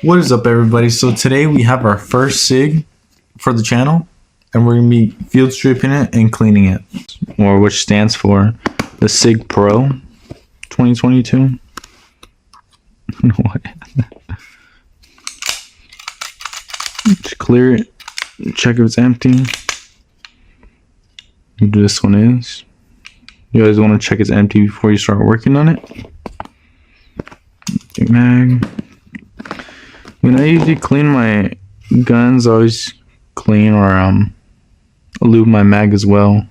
What is up, everybody? So today we have our first SIG for the channel, and we're gonna be field stripping it and cleaning it, or which stands for the SIG Pro 2022. What? Just clear it, check if it's empty. This one is. You guys want to check it's empty before you start working on it. Mag. When I usually clean my guns, I always clean or lube my mag as well,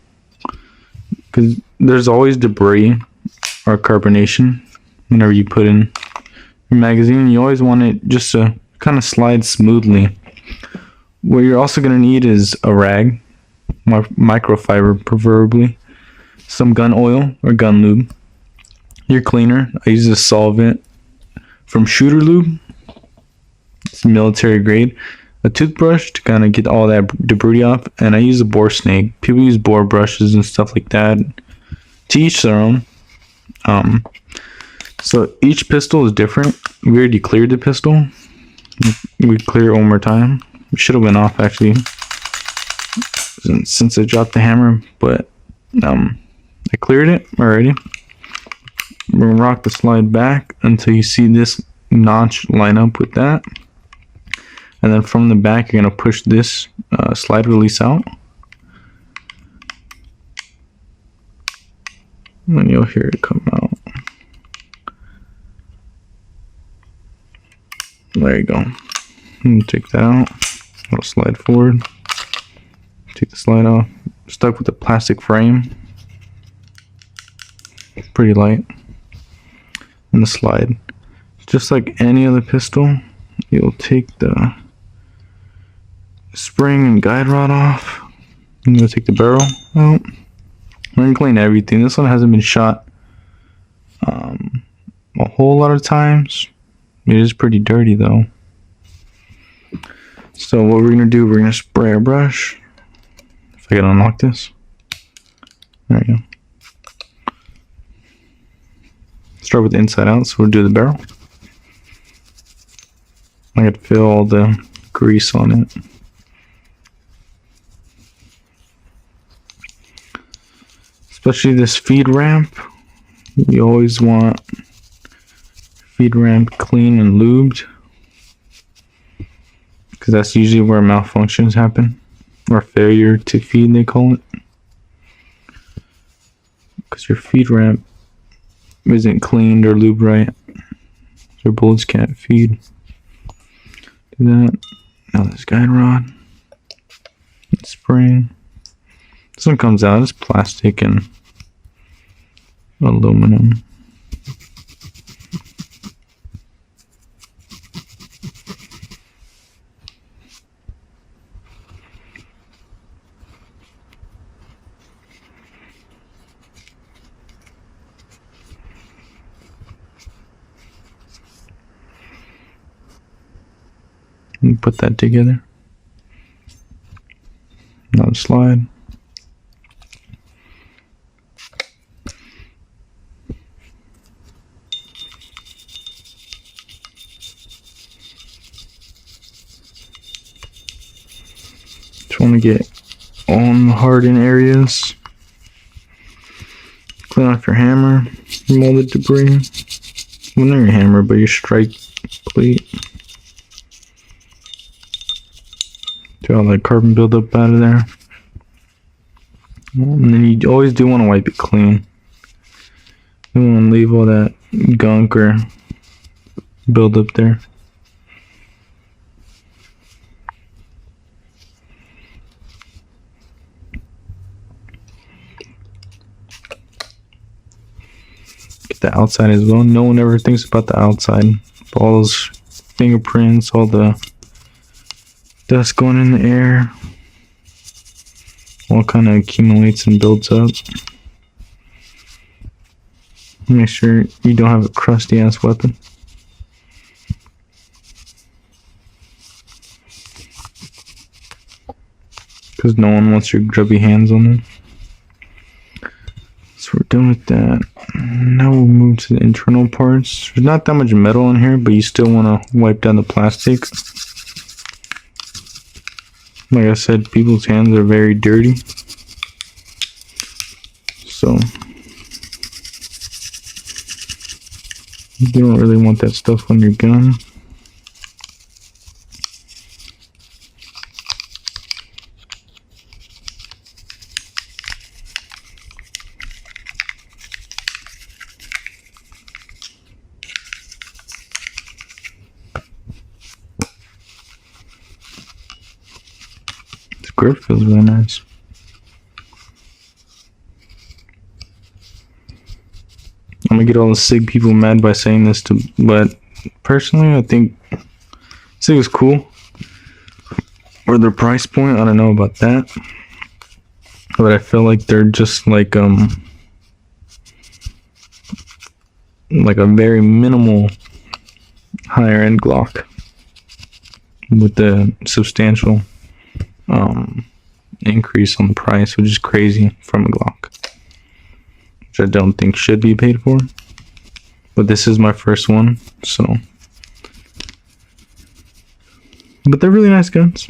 because there's always debris or carbonation whenever you put in your magazine. You always want it just to kind of slide smoothly. What you're also going to need is a rag, microfiber preferably, some gun oil or gun lube, your cleaner. I use a solvent from Shooter Lube. It's military grade. A toothbrush to kind of get all that debris off, and I use a bore snake. People use bore brushes and stuff like that. To each their own. So each pistol is different. We already cleared the pistol. We clear it one more time. It should have went off actually, since I dropped the hammer, but I cleared it already. We're gonna rock the slide back until you see this notch line up with that. And then from the back, you're going to push this slide release out. And then you'll hear it come out. There you go. And take that out. It'll slide forward. Take the slide off. Stuck with the plastic frame. Pretty light. And the slide. Just like any other pistol, you'll take the spring and guide rod off. I'm going to take the barrel out. I'm going to clean everything. This one hasn't been shot a whole lot of times. It is pretty dirty though. So what we're going to do, we're going to spray our brush. If I can unlock this. There you go. Start with the inside out, so we'll do the barrel. I got to feel all the grease on it. Especially this feed ramp. You always want feed ramp clean and lubed, because that's usually where malfunctions happen, or failure to feed they call it. Because your feed ramp isn't cleaned or lubed right, your bullets can't feed. Do that. Now this guide rod, spring. This one comes out as plastic and aluminum. And put that together. Now the slide. Just want to get on the hardened areas. Clean off your hammer, remove the debris. Well, not your hammer, but your strike plate. Get all that carbon buildup out of there. And then you always do want to wipe it clean. You don't want to leave all that gunk or buildup there. Get the outside as well. No one ever thinks about the outside. All those fingerprints, all the dust going in the air, all kind of accumulates and builds up. Make sure you don't have a crusty ass weapon. Because no one wants your grubby hands on them. So we're done with that. Now we'll move to the internal parts. There's not that much metal in here, but you still want to wipe down the plastic. Like I said, people's hands are very dirty. So you don't really want that stuff on your gun. The grip feels really nice. I'm gonna get all the SIG people mad by saying this, but personally, I think SIG is cool. Or their price point, I don't know about that, but I feel like they're just like a very minimal higher end Glock with the substantial increase on the price, which is crazy from a Glock, which I don't think should be paid for. But this is my first one, so. But they're really nice guns.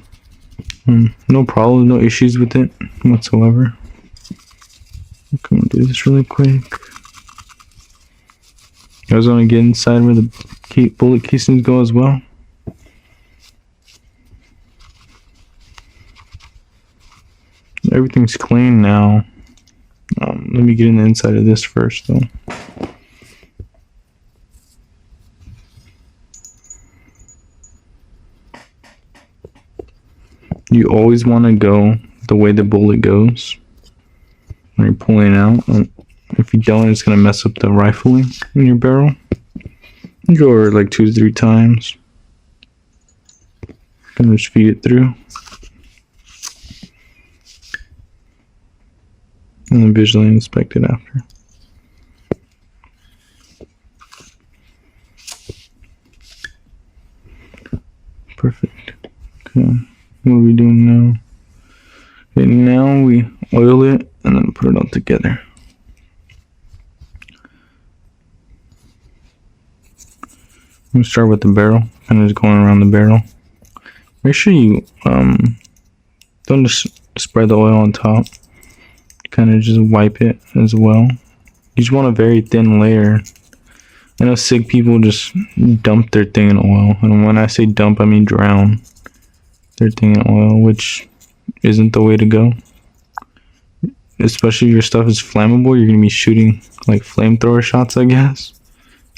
No problem, no issues with it whatsoever. I'm gonna do this really quick. I was gonna get inside where the bullet casings go as well. Everything's clean now. Let me get in the inside of this first, though. You always want to go the way the bullet goes when you're pulling out. If you don't, it's going to mess up the rifling in your barrel. You go over it like 2 to 3 times. Gonna just feed it through. And then visually inspect it after. Perfect. Okay. What are we doing now? Okay, now we oil it and then put it all together. I'm gonna start with the barrel, kind of just going around the barrel. Make sure you don't just spread the oil on top. Kind of just wipe it as well. You just want a very thin layer. I know SIG people just dump their thing in oil, and when I say dump, I mean drown their thing in oil, which isn't the way to go. Especially if your stuff is flammable, you're gonna be shooting like flamethrower shots, I guess.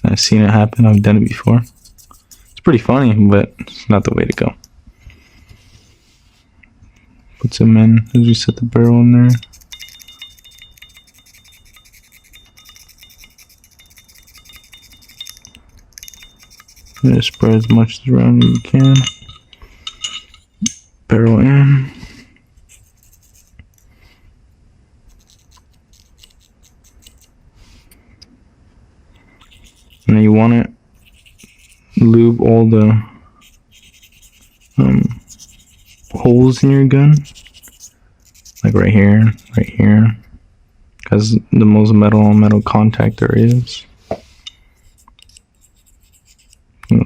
I've seen it happen. I've done it before. It's pretty funny, but it's not the way to go. Put some in as we set the barrel in there. Just spread as much around as you can. Barrel in. And then you want to lube all the holes in your gun, like right here, because the most metal on metal contact there is.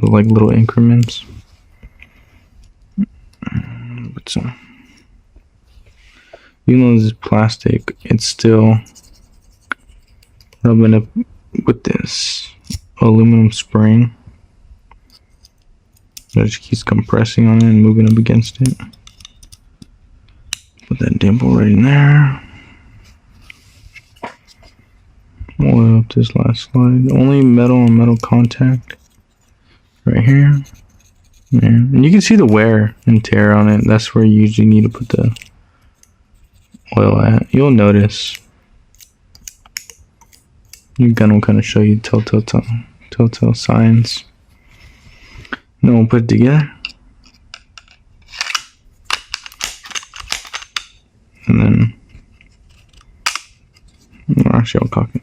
Like little increments. But so, even though this is plastic, it's still rubbing up with this aluminum spring that just keeps compressing on it and moving up against it. Put that dimple right in there. All the way up this last slide. Only metal on metal contact. Right here. There. And you can see the wear and tear on it. That's where you usually need to put the oil at. You'll notice. Your gun will kind of show you telltale signs. Then we'll put it together. And then, actually, I'll cock it.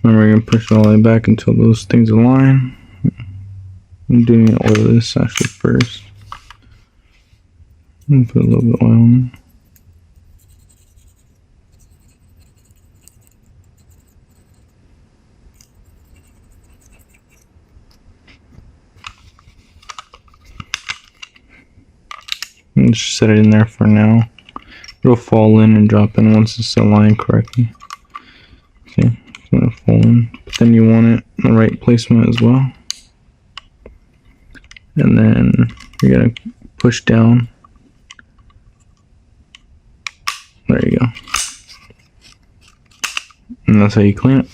Then we're going to push it all the way back until those things align. I'm doing the oil this actually first. And put a little bit of oil in. Just set it in there for now. It'll fall in and drop in once it's aligned correctly. See, it's gonna fall in. But then you want it in the right placement as well. And then you're gonna push down. There you go. And that's how you clean it.